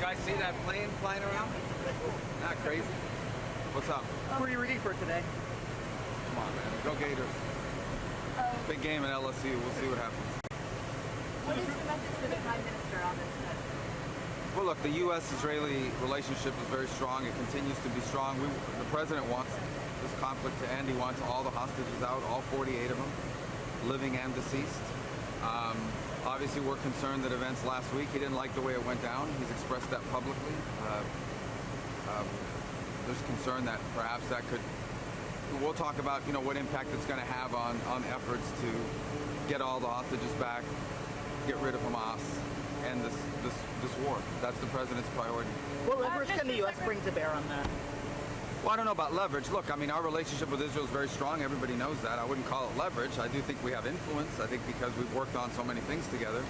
guys see that plane flying around? Not crazy. What's up? Who are you rooting for today? Come on, man. Go Gators. Big game at LSU. We'll see what happens. What is the message to the Prime Minister on this then? Well, look, the U.S.-Israeli relationship is very strong. It continues to be strong. The president wants this conflict to end. He wants all the hostages out, all 48 of them, living and deceased. Obviously, we're concerned that events last week, he didn't like the way it went down. He's expressed that publicly. There's concern that perhaps that could, we'll talk about, what impact it's going to have on efforts to get all the hostages back, get rid of Hamas, and this war. That's the president's priority. What leverage can the U.S. bring to bear on that? Well, I don't know about leverage. Look, I mean, our relationship with Israel is very strong. Everybody knows that. I wouldn't call it leverage. I do think we have influence. I think because we've worked on so many things together.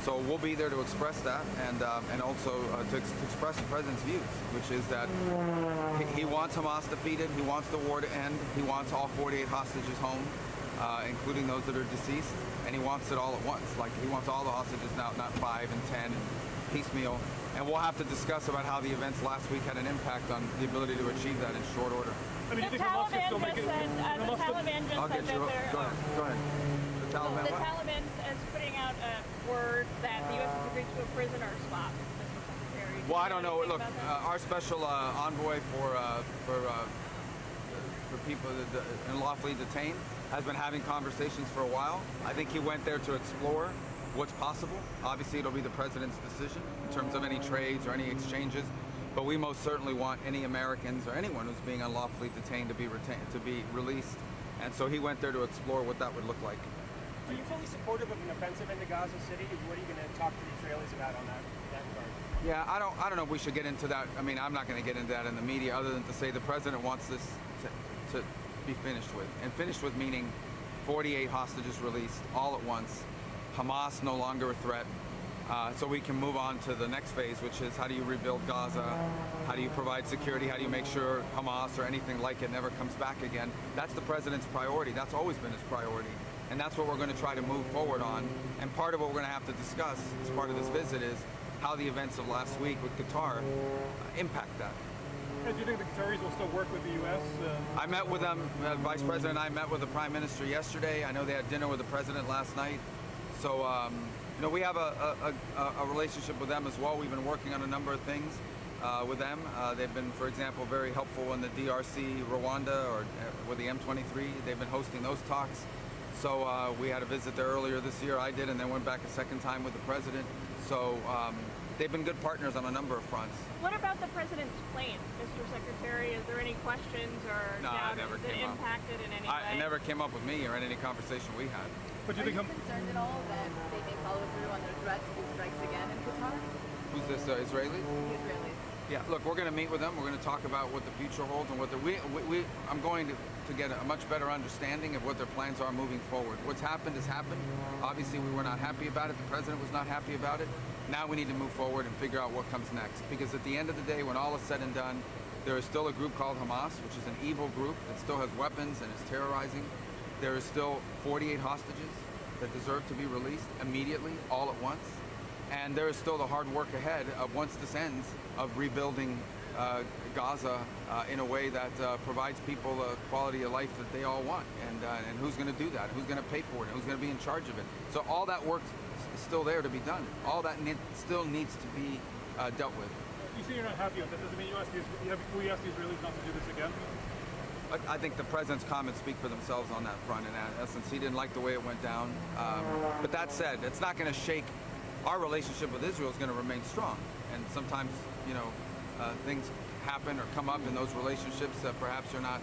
So we'll be there to express that and also to express the president's views, which is that he wants Hamas defeated. He wants the war to end. He wants all 48 hostages home, including those that are deceased. And he wants it all at once. Like, he wants all the hostages now, not 5 and 10 and piecemeal. And we'll have to discuss about how the events last week had an impact on the ability to achieve that in short order. I mean, The Taliban just said that they're... Go ahead. The Taliban The what? Taliban is putting out a word that the U.S. has agreed to a prisoner swap. Mr. Secretary. Well, I don't know. Look, our special envoy for people that unlawfully detained has been having conversations for a while. I think he went there to explore what's possible. Obviously, it'll be the president's decision in terms of any trades or any exchanges. But we most certainly want any Americans or anyone who's being unlawfully detained to be released. And so he went there to explore what that would look like. Are you fully supportive of an offensive into Gaza City? What are you going to talk to the Israelis about on that regard? Yeah, I don't know if we should get into that. I mean, I'm not going to get into that in the media other than to say the president wants this to be finished with. And finished with meaning 48 hostages released all at once. Hamas no longer a threat. So we can move on to the next phase, which is how do you rebuild Gaza? How do you provide security? How do you make sure Hamas or anything like it never comes back again? That's the president's priority. That's always been his priority. And that's what we're going to try to move forward on. And part of what we're going to have to discuss as part of this visit is how the events of last week with Qatar impact that. Do you think the Qataris will still work with the U.S.? I met with them, Vice President and I met with the Prime Minister yesterday. I know they had dinner with the President last night. So, we have a relationship with them as well. We've been working on a number of things with them. They've been, for example, very helpful in the DRC, Rwanda, or with the M23. They've been hosting those talks. So we had a visit there earlier this year. I did, and then went back a second time with the President. So they've been good partners on a number of fronts. What about the president's plane, Mr. Secretary? Is there any questions or doubts that impacted in any way? It never came up with me or in any conversation we had. But do you think concerned at all that they may follow through on their threat to do strikes again in Qatar? Who's this, Israelis? The Israelis. Yeah, look, we're going to meet with them. We're going to talk about what the future holds and what I'm going to get a much better understanding of what their plans are moving forward. What's happened has happened. Obviously, we were not happy about it. The president was not happy about it. Now we need to move forward and figure out what comes next. Because at the end of the day, when all is said and done, there is still a group called Hamas, which is an evil group that still has weapons and is terrorizing. There is still 48 hostages that deserve to be released immediately, all at once. And there is still the hard work ahead of, once this ends, of rebuilding Gaza in a way that provides people a quality of life that they all want. And who's going to do that? Who's going to pay for it? Who's going to be in charge of it? So all that work is still there to be done. All that still needs to be dealt with. You say you're not happy with that. Does it mean we ask the Israelis not to do this again? I think the president's comments speak for themselves on that front. In essence, he didn't like the way it went down. But that said, it's not going to shake. Our relationship with Israel is going to remain strong. And sometimes, things happen or come up in those relationships that perhaps you're not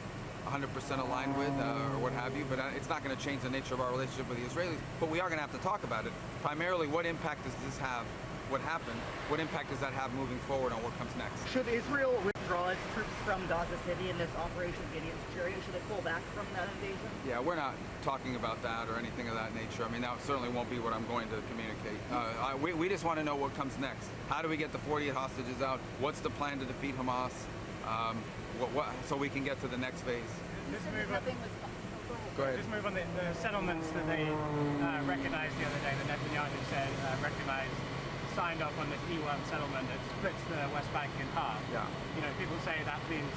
100% aligned with or what have you. But it's not going to change the nature of our relationship with the Israelis. But we are going to have to talk about it. Primarily, what impact does this have? What happened? What impact does that have moving forward on what comes next? Should Israel withdraw its troops from Gaza City in this Operation Gideon's Fury? Should it pull back from that invasion? Yeah, we're not talking about that or anything of that nature. I mean, that certainly won't be what I'm going to communicate. We just want to know what comes next. How do we get the 48 hostages out? What's the plan to defeat Hamas? So we can get to the next phase. Go ahead. Just move on the settlements that they recognized the other day. The Netanyahu said recognized signed up on this E-1 settlement that splits the West Bank in half. Yeah. You know, people say that means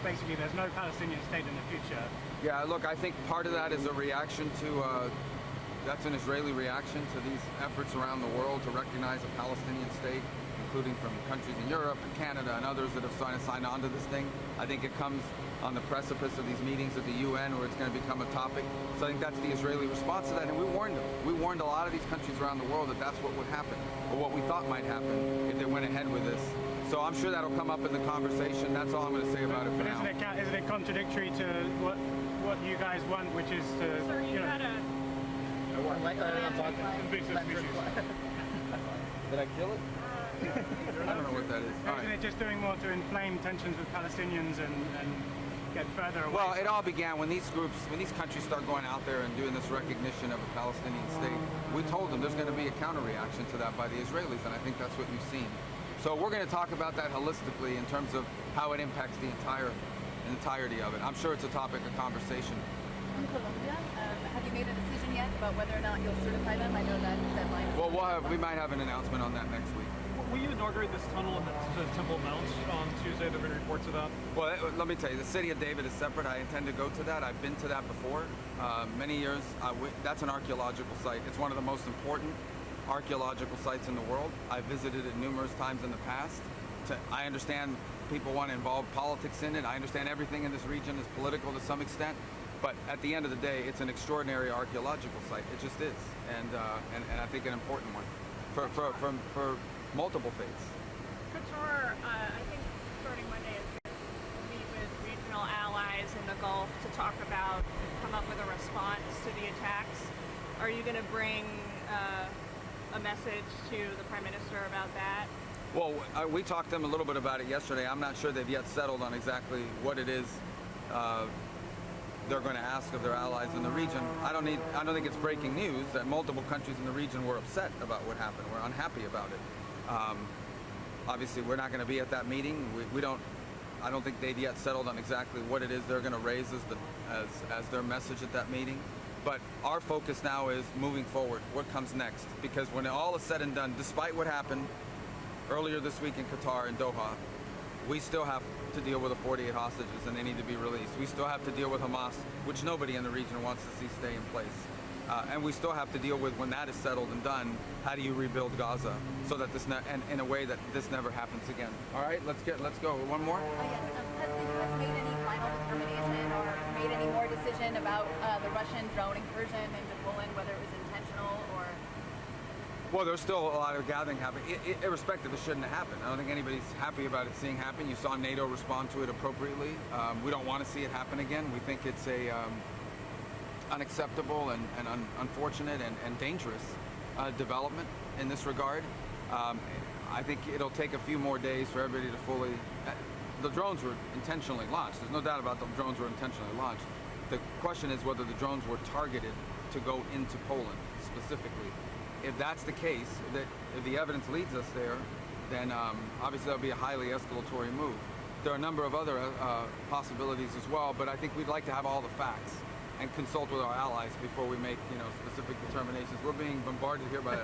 basically there's no Palestinian state in the future. Yeah, look, I think part of that is a reaction to, that's an Israeli reaction to these efforts around the world to recognize a Palestinian state, including from countries in Europe and Canada and others that have signed on to this thing. I think it comes on the precipice of these meetings at the UN where it's going to become a topic. So I think that's the Israeli response to that, and we warned them. We warned a lot of these countries around the world that that's what would happen, or what we thought might happen if they went ahead with this. So I'm sure that'll come up in the conversation. That's all I'm going to say about it for now. Isn't it contradictory to what you guys want, which is to... Sir, you had a... Did I kill it? I don't know what that is. Isn't it just doing more to inflame tensions with Palestinians and get further away? Well, it all began when these groups, when these countries start going out there and doing this recognition of a Palestinian state. We told them there's going to be a counter reaction to that by the Israelis, and I think that's what you've seen. So we're going to talk about that holistically in terms of how it impacts the entirety of it. I'm sure it's a topic of conversation. In Colombia, have you made a decision yet about whether or not you'll certify them? I know that deadline is... Well, we might have an announcement on that next week. Will you inaugurate this tunnel in the Temple Mount on Tuesday? There have been reports of that. Well, let me tell you, the city of David is separate. I intend to go to that. I've been to that before, many years. That's an archaeological site. It's one of the most important archaeological sites in the world. I visited it numerous times in the past. I understand people want to involve politics in it. I understand everything in this region is political to some extent. But at the end of the day, it's an extraordinary archaeological site. It just is, and I think an important one for multiple faiths. Couture, I think starting Monday is going to meet with regional allies in the Gulf to come up with a response to the attacks. Are you going to bring a message to the Prime Minister about that? Well, we talked to them a little bit about it yesterday. I'm not sure they've yet settled on exactly what it is they're going to ask of their allies in the region. I don't think it's breaking news that multiple countries in the region were upset about what happened. We're unhappy about it. Obviously, we're not going to be at that meeting. I don't think they've yet settled on exactly what it is they're going to raise as their message at that meeting. But our focus now is moving forward. What comes next? Because when all is said and done, despite what happened earlier this week in Qatar and Doha, we still have to deal with the 48 hostages and they need to be released. We still have to deal with Hamas, which nobody in the region wants to see stay in place. And we still have to deal with, when that is settled and done, how do you rebuild Gaza so that this in a way that this never happens again. All right, let's go. One more. Yes, has the U.S. made any final determination or made any more decision about the Russian drone incursion into Poland, whether it was intentional or? Well, there's still a lot of gathering happening. Irrespective, it shouldn't have happened. I don't think anybody's happy about it seeing happen. You saw NATO respond to it appropriately. We don't want to see it happen again. We think it's a unacceptable and unfortunate and dangerous development in this regard. I think it'll take a few more days for everybody to fully... The drones were intentionally launched. There's no doubt about the drones were intentionally launched. The question is whether the drones were targeted to go into Poland specifically. If that's the case, that if the evidence leads us there, then obviously that'll be a highly escalatory move. There are a number of other possibilities as well, but I think we'd like to have all the facts and consult with our allies before we make, specific determinations. We're being bombarded here by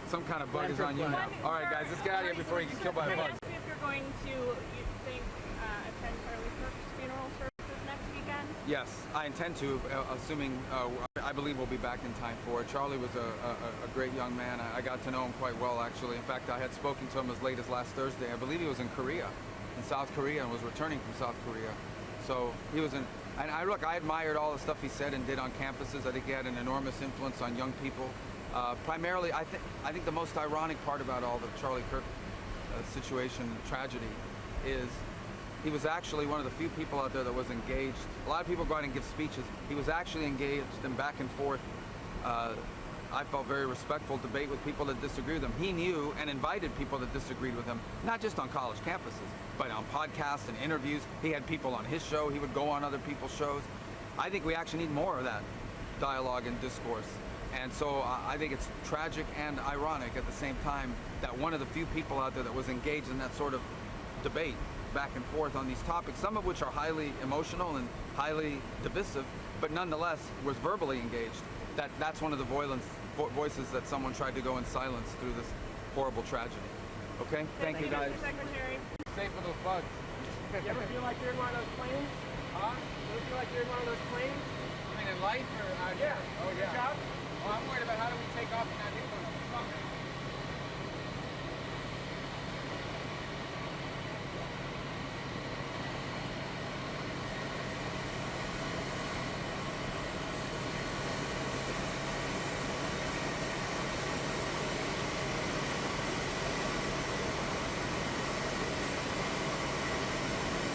some kind of bug is on you now. All right, guys, let's get out of here before you get killed by a bug. If you're going to, you think, attend Charlie Kirk's funeral services next weekend? Yes, I intend to, assuming, I believe we'll be back in time for it. Charlie was a great young man. I got to know him quite well, actually. In fact, I had spoken to him as late as last Thursday. I believe he was in South Korea, and was returning from South Korea. So he was in, and I admired all the stuff he said and did on campuses. I think he had an enormous influence on young people. Primarily, I think the most ironic part about all the Charlie Kirk situation, tragedy, is he was actually one of the few people out there that was engaged. A lot of people go out and give speeches. He was actually engaged in back and forth, I felt very respectful debate with people that disagree with him. He knew and invited people that disagreed with him, not just on college campuses, but on podcasts and interviews. He had people on his show. He would go on other people's shows. I think we actually need more of that dialogue and discourse. And so I think it's tragic and ironic at the same time that one of the few people out there that was engaged in that sort of debate back and forth on these topics, some of which are highly emotional and highly divisive, but nonetheless was verbally engaged. That's one of the voices that someone tried to go and silence through this horrible tragedy. Okay? Thank you, guys. Mr. Secretary. Safe with those bugs. You ever feel like you're in one of those planes? Huh? You ever feel like you're in one of those planes? I mean, in life or out here? Yeah. Oh, Your yeah. job? Well, I'm worried about how do we take off and not hit those